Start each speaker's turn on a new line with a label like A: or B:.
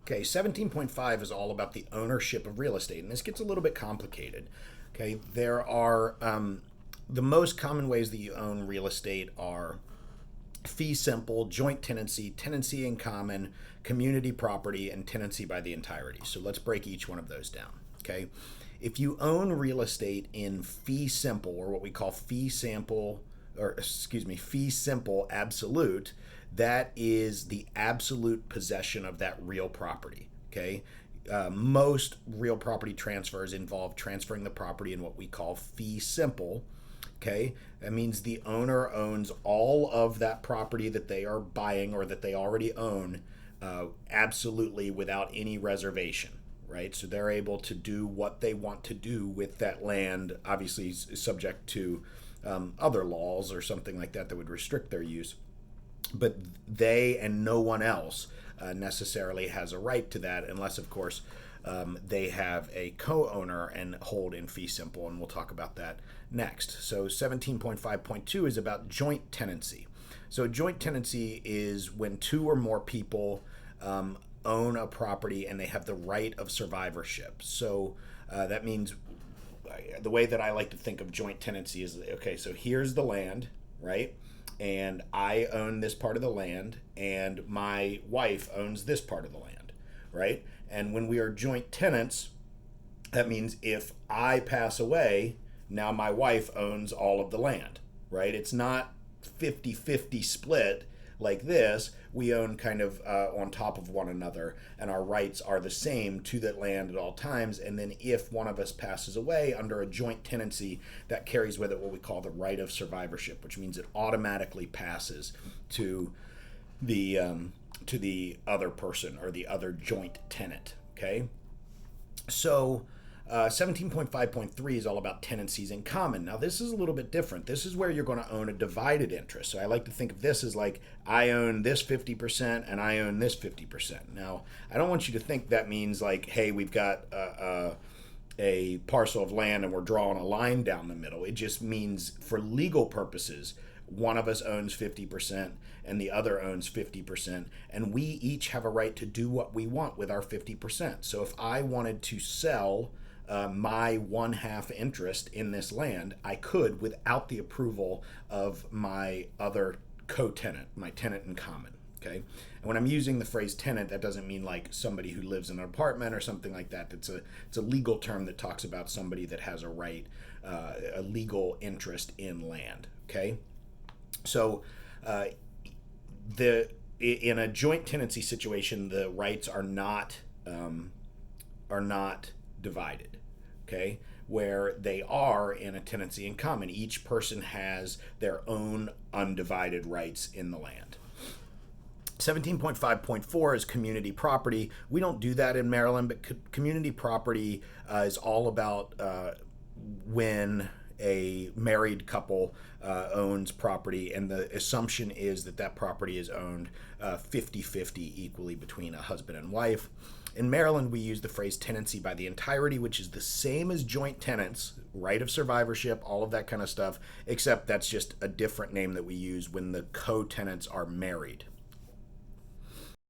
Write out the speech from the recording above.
A: Okay, 17.5 is all about the ownership of real estate, and this gets a little bit complicated. Okay, there are the most common ways that you own real estate are fee simple, joint tenancy, tenancy in common, community property, and tenancy by the entirety. So let's break each one of those down. Okay, if you own real estate in fee simple, or what we call fee simple absolute, that is the absolute possession of that real property. Okay, most real property transfers involve transferring the property in what we call fee simple. Okay, that means the owner owns all of that property that they are buying or that they already own, absolutely without any reservation, right? So they're able to do what they want to do with that land, obviously subject to other laws or something like that that would restrict their use. But they and no one else necessarily has a right to that, unless, of course, they have a co-owner and hold in fee simple, and we'll talk about that next. So 17.5.2 is about joint tenancy. So joint tenancy is when two or more people own a property and they have the right of survivorship. So that means the way that I like to think of joint tenancy is, okay, so here's the land, right? And I own this part of the land, and my wife owns this part of the land, right? And when we are joint tenants, that means if I pass away, now my wife owns all of the land, right? It's not 50-50 split like this. We own kind of on top of one another, and our rights are the same to that land at all times. And then if one of us passes away under a joint tenancy, that carries with it what we call the right of survivorship, which means it automatically passes to the other person or the other joint tenant. Okay, so 17.5.3 is all about tenancies in common. Now, this is a little bit different. This is where you're going to own a divided interest. So I like to think of this as like, I own this 50% and I own this 50%. Now, I don't want you to think that means like, hey, we've got a parcel of land and we're drawing a line down the middle. It just means for legal purposes, one of us owns 50% and the other owns 50%, and we each have a right to do what we want with our 50%. So if I wanted to sell my 1/2 interest in this land, I could without the approval of my other co-tenant, my tenant in common. Okay, and when I'm using the phrase tenant, that doesn't mean like somebody who lives in an apartment or something like that. It's a legal term that talks about somebody that has a right, a legal interest in land. Okay, so in a joint tenancy situation, the rights are not divided. Okay, where they are in a tenancy in common, each person has their own undivided rights in the land. 17.5.4 is community property. We don't do that in Maryland, but community property is all about when a married couple owns property, and the assumption is that that property is owned 50-50 equally between a husband and wife. In Maryland, we use the phrase tenancy by the entirety, which is the same as joint tenants, right of survivorship, all of that kind of stuff, except that's just a different name that we use when the co-tenants are married.